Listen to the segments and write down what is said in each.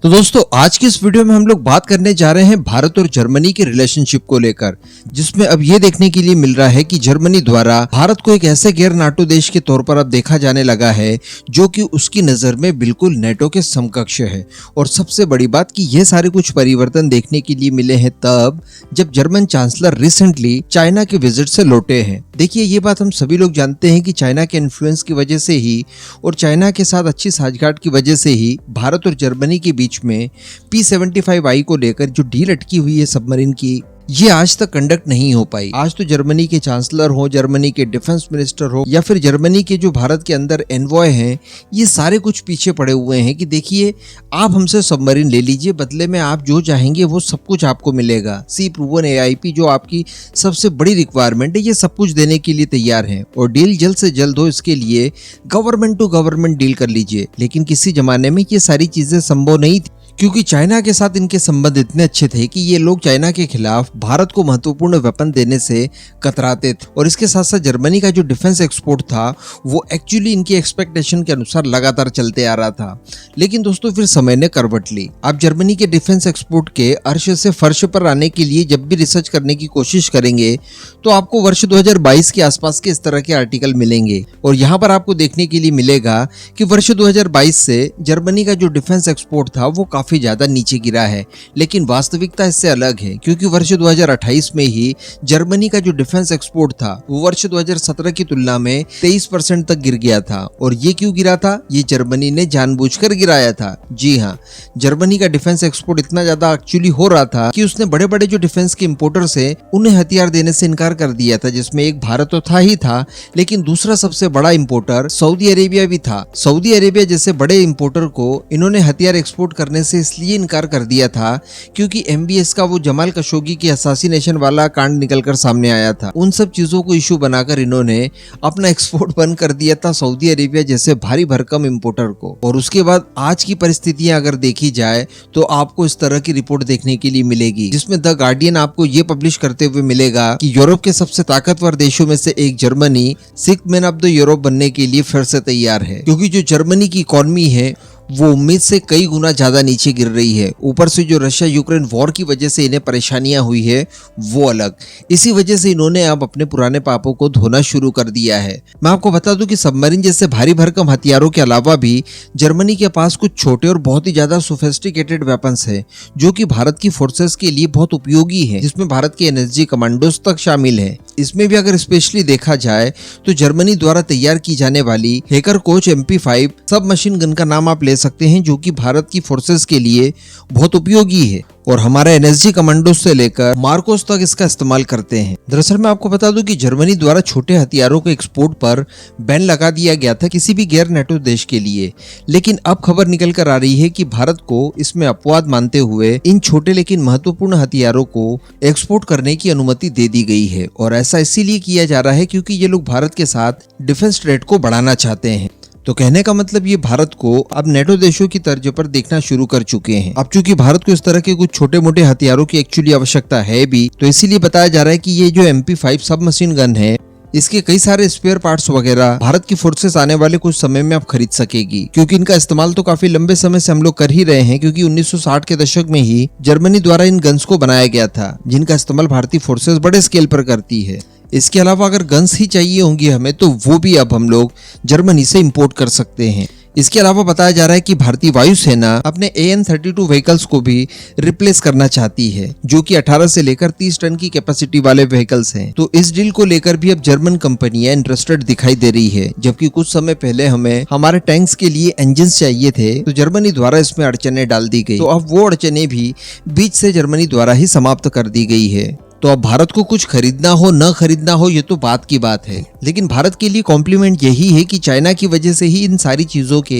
तो दोस्तों आज की इस वीडियो में हम लोग बात करने जा रहे हैं भारत और जर्मनी के रिलेशनशिप को लेकर, जिसमें अब ये देखने के लिए मिल रहा है कि जर्मनी द्वारा भारत को एक ऐसे गैर नाटो देश के तौर पर अब देखा जाने लगा है जो कि उसकी नजर में बिल्कुल नेटो के समकक्ष है। और सबसे बड़ी बात कि ये सारे कुछ परिवर्तन देखने के लिए मिले हैं तब जब जर्मन चांसलर रिसेंटली चाइना के विजिट से लौटे हैं। देखिए ये बात हम सभी लोग जानते हैं कि चाइना के इन्फ्लुएंस की वजह से ही और चाइना के साथ अच्छी साझगांठ की वजह से ही भारत और जर्मनी के बीच में P-75I को लेकर जो डील अटकी हुई है सबमरीन की, ये आज तक कंडक्ट नहीं हो पाई। आज तो जर्मनी के चांसलर हो, जर्मनी के डिफेंस मिनिस्टर हो या फिर जर्मनी के जो भारत के अंदर एनवॉय हैं, ये सारे कुछ पीछे पड़े हुए हैं कि देखिए आप हमसे सबमरीन ले लीजिए, बदले में आप जो चाहेंगे वो सब कुछ आपको मिलेगा। सी प्रूवन AIP जो आपकी सबसे बड़ी रिक्वायरमेंट है, ये सब कुछ देने के लिए तैयार है और डील जल्द से जल्द हो इसके लिए गवर्नमेंट टू गवर्नमेंट डील कर लीजिए। लेकिन किसी जमाने में ये सारी चीजें संभव नहीं थी क्योंकि चाइना के साथ इनके संबंध इतने अच्छे थे कि ये लोग चाइना के खिलाफ भारत को महत्वपूर्ण वेपन देने से कतराते थे। और इसके साथ साथ जर्मनी का जो डिफेंस एक्सपोर्ट था वो एक्चुअली इनकी एक्सपेक्टेशन के अनुसार लगातार चलते आ रहा था। लेकिन दोस्तों फिर समय ने करवट ली। आप जर्मनी के डिफेंस एक्सपोर्ट के अर्श से फर्श पर आने के लिए जब भी रिसर्च करने की कोशिश करेंगे तो आपको वर्ष 2022 के आसपास के इस तरह के आर्टिकल मिलेंगे। और यहाँ पर आपको देखने के लिए मिलेगा कि वर्ष 2022 से जर्मनी का जो डिफेंस एक्सपोर्ट था वो काफी ज्यादा नीचे गिरा है। लेकिन वास्तविकता इससे अलग है क्योंकि वर्ष 2028 में ही जर्मनी का जो डिफेंस एक्सपोर्ट था वो वर्ष 2017 की तुलना में 23% तक गिर गया था। और ये क्यों गिरा था? ये जर्मनी ने जानबूझकर गिराया था। जी हाँ, जर्मनी का डिफेंस एक्सपोर्ट इतना ज्यादा एक्चुअली हो रहा था कि उसने बड़े बड़े जो डिफेंस के इंपोर्टर से उन्हें हथियार देने से इनकार कर दिया था, जिसमें एक भारत तो था ही था, लेकिन दूसरा सबसे बड़ा इंपोर्टर सऊदी अरेबिया भी था। सऊदी अरेबिया जैसे बड़े इंपोर्टर को इन्होंने हथियार एक्सपोर्ट करने से इसलिए इनकार कर दिया था क्योंकि MBS का वो जमाल खशोगी की असैसिनेशन वाला कांड निकलकर सामने आया था। उन सब चीजों को इशू बनाकर इन्होंने अपना एक्सपोर्ट बंद कर दिया था सऊदी अरेबिया जैसे भारी भरकम इंपोर्टर को। और उसके बाद आज की परिस्थितियां अगर देखी जाए तो आपको इस तरह की रिपोर्ट देखने के लिए मिलेगी, जिसमें द गार्डियन आपको ये पब्लिश करते हुए मिलेगा कि यूरोप के सबसे ताकतवर देशों में से एक Germany sixth man of the Europe बनने के लिए फिर से तैयार है। क्योंकि जो जर्मनी की इकोनॉमी है वो उम्मीद से कई गुना ज्यादा नीचे गिर रही है। ऊपर से जो रशिया यूक्रेन वॉर की वजह से इन्हें परेशानियां हुई है वो अलग। इसी वजह से इन्होंने अब अपने पुराने पापों को धोना शुरू कर दिया है। मैं आपको बता दूं कि सबमरीन जैसे भारी भरकम हथियारों के अलावा भी जर्मनी के पास कुछ छोटे और बहुत ही ज्यादा सोफिस्टिकेटेड वेपन्स है जो कि भारत की फोर्सेस के लिए बहुत उपयोगी है, जिसमें भारत के NSG कमांडोज तक शामिल है। इसमें भी अगर स्पेशली देखा जाए तो जर्मनी द्वारा तैयार की जाने वाली हेकर कोच MP5 सब मशीन गन का नाम आप ले सकते हैं, जो कि भारत की फोर्सेस के लिए बहुत उपयोगी है और हमारे NSG कमांडोज से लेकर मार्कोस तक इसका इस्तेमाल करते हैं। दरअसल मैं आपको बता दूं कि जर्मनी द्वारा छोटे हथियारों के एक्सपोर्ट पर बैन लगा दिया गया था किसी भी गैर नेटो देश के लिए। लेकिन अब खबर निकल कर आ रही है कि भारत को इसमें अपवाद मानते हुए इन छोटे लेकिन महत्वपूर्ण हथियारों को एक्सपोर्ट करने की अनुमति दे दी गई है। और ऐसा इसीलिए किया जा रहा है क्योंकि ये लोग भारत के साथ डिफेंस ट्रेड को बढ़ाना चाहते हैं। तो कहने का मतलब ये भारत को अब नेटो देशों की तर्ज पर देखना शुरू कर चुके हैं। अब चूंकि भारत को इस तरह के कुछ छोटे मोटे हथियारों की एक्चुअली आवश्यकता है भी, तो इसीलिए बताया जा रहा है कि ये जो MP5 सब मशीन गन है इसके कई सारे स्पेयर पार्ट्स वगैरह भारत की फोर्सेस आने वाले कुछ समय में आप खरीद सकेगी, क्योंकि इनका इस्तेमाल तो काफी लंबे समय से हम लोग कर ही रहे हैं। क्योंकि 1960 के दशक में ही जर्मनी द्वारा इन गन्स को बनाया गया था जिनका इस्तेमाल भारतीय फोर्सेस बड़े स्केल पर करती है। इसके अलावा अगर गन्स ही चाहिए होंगी हमें तो वो भी अब हम लोग जर्मनी से इंपोर्ट कर सकते हैं। इसके अलावा बताया जा रहा है कि भारतीय वायुसेना अपने AN-32 व्हीकल्स को भी रिप्लेस करना चाहती है, जो कि 18 से लेकर 30 टन की कैपेसिटी वाले व्हीकल्स हैं। तो इस डील को लेकर भी अब जर्मन कंपनियां इंटरेस्टेड दिखाई दे रही है। जबकि कुछ समय पहले हमें हमारे टैंक्स के लिए इंजन्स चाहिए थे तो जर्मनी द्वारा इसमें अड़चने डाल दी गई। तो अब वो अड़चने भी बीच से जर्मनी द्वारा ही समाप्त कर दी गई है। तो अब भारत को कुछ खरीदना हो न खरीदना हो ये तो बात की बात है, लेकिन भारत के लिए कॉम्प्लीमेंट यही है कि चाइना की वजह से ही इन सारी चीजों के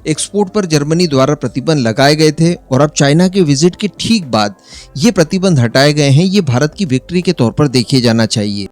एक्सपोर्ट पर जर्मनी द्वारा प्रतिबंध लगाए गए थे और अब चाइना के विजिट के ठीक बाद ये प्रतिबंध हटाए गए हैं। ये भारत की विक्ट्री के तौर पर देखे जाना चाहिए।